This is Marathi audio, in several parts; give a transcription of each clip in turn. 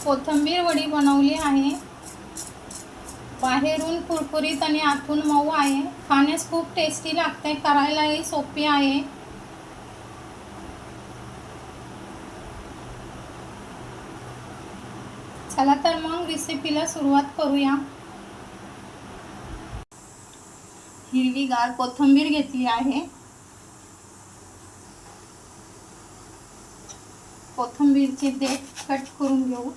कोथिंबीर वडी बनवली आहे। बाहेरून कुरकुरीत आणि आतून मऊ आहे। खाण्यास खूप टेस्टी लागते, करायलाही सोपी आहे। चला तर मग रेसिपीला सुरुवात करूया। हिरवीगार कोथिंबीर घेतली आहे। कोथिंबीरचे देठ कट करून घेऊ।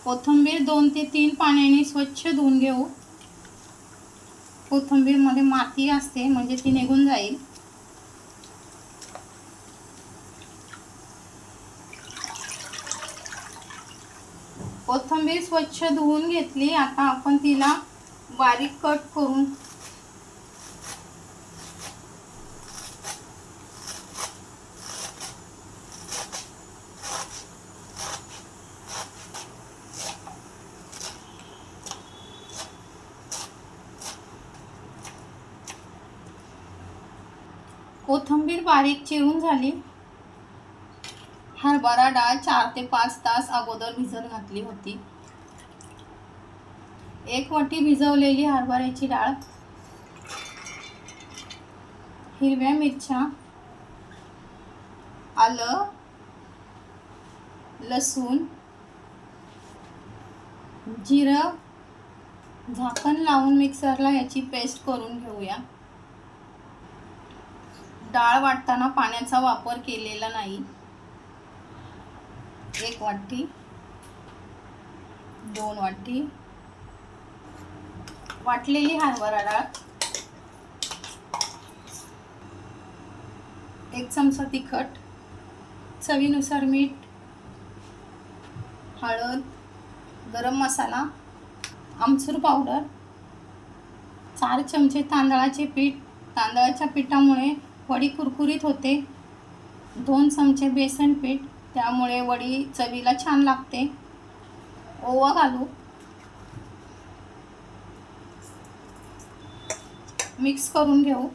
कोथिंबीर 2 ते 3 पाण्याने स्वच्छ धुवून घेऊ। कोथिंबीर मध्ये माती असते, म्हणजे ती निघून जाईल। कोथिंबीर स्वच्छ धुवून घेतली। आता आपण तिला बारीक कट करून कोथिंबीर बारीक चिरून झाली। हरभरा डाळ 4 ते 5 तास अगोदर भिजत घातली होती। 1 वाटी भिजवलेली हरभऱ्याची डाळ, हिरव्या मिरच्या, आलं, लसूण, जिरं, झाकण लावून मिक्सरला याची पेस्ट करून घेऊया। डाळ वाटताना पाण्याचा वापर केलेला नाही। 1 वाटी, 2 वाटी वाटलेली हरभरा डाळ, 1 चमचा तिखट, चवीनुसार मीठ, हळद, गरम मसाला, आमचूर पावडर, 4 चमचे तांदळाचे पीठ। तांदळाच्या पिठामुळे वडी कुरकुरीत होते। 2 चमचे बेसन पीठ, त्यामुळे वडी चवीला छान लागते। ओवा घालू, मिक्स करून घेऊ।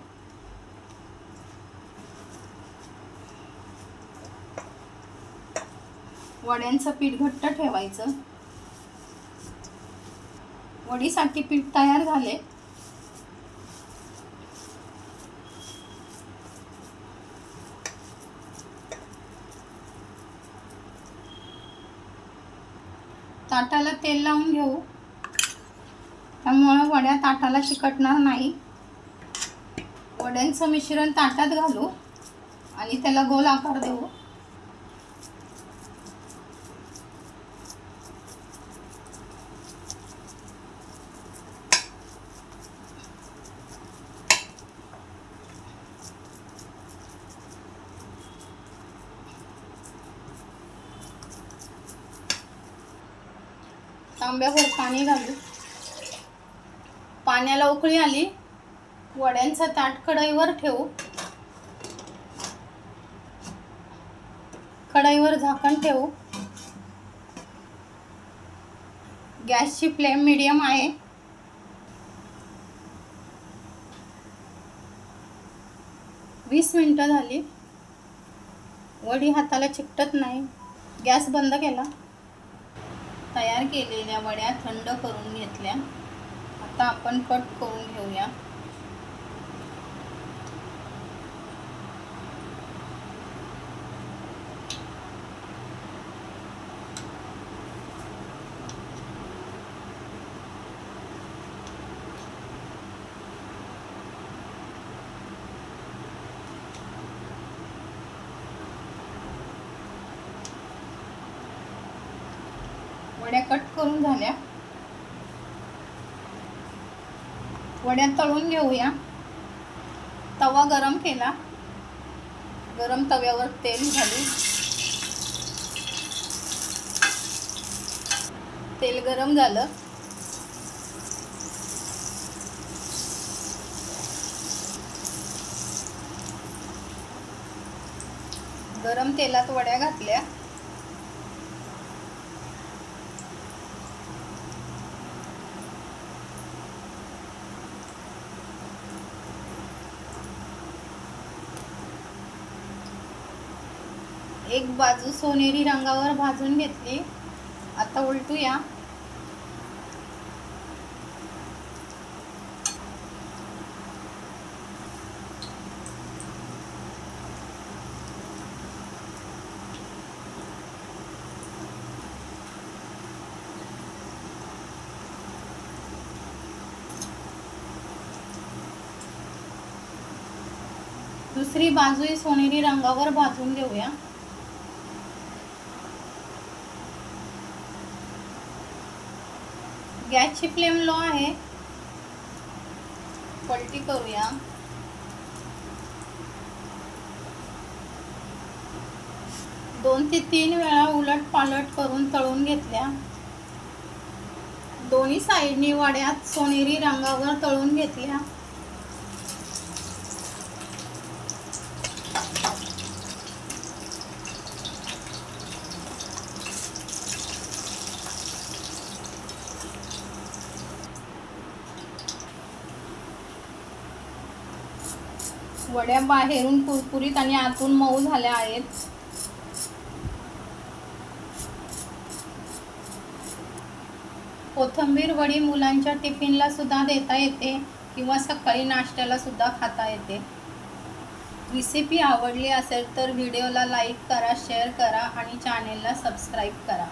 वड्यांचं पीठ घट्ट ठेवायचं। वडीसाठी पीठ तयार झाले। ताटाला तेल लावून घेऊ, त्यामुळे वड्या ताटाला चिकटणार नाही। वड्यांचं मिश्रण ताटात घालू आणि त्याला गोल आकार देऊ। तांब्यावर पाणी घालू। पाण्याला उकळी आली। वड्यांचा ताट कढईवर ठेवू। कढईवर झाकण ठेवू। गॅसची फ्लेम मीडियम आहे। वीस मिनिटं झाली। वडी हाताला चिकटत नाही। गॅस बंद केला। तयार केलेल्या वड्या थंड करून घेतल्या। आता आपण कट करून घेऊया। वड्या कट करून झाल्या। वड्या तळून घेऊया। तवा गरम केला। गरम तव्यावर तेल घालू। तेल गरम झालं। गरम तेलात वड्या घातल्या। एक बाजू सोनेरी रंगावर भाजून घेतली. आता उलटूया. दुसरी बाजूही सोनेरी रंगावर भाजून घेऊया. गॅसची फ्लेम लो आहे. पलटी करूया. दोन ते तीन वेळा उलट पालट करून तळून घेतल्या. दोन्ही साईडनी वड्यात सोनेरी रंगावर तळून घेतल्या. वड्या बाहेरून कुरकुरीत आणि आतून मऊ झाल्या आहेत. कोथिंबीर वडी मुलांच्या टिफिनला सुद्धा देता येते किंवा सकाळी नाश्त्याला सुद्धा खाता येते. रेसिपी आवडली असेल तर व्हिडिओला लाईक करा, शेअर करा आणि चॅनेलला सबस्क्राईब करा.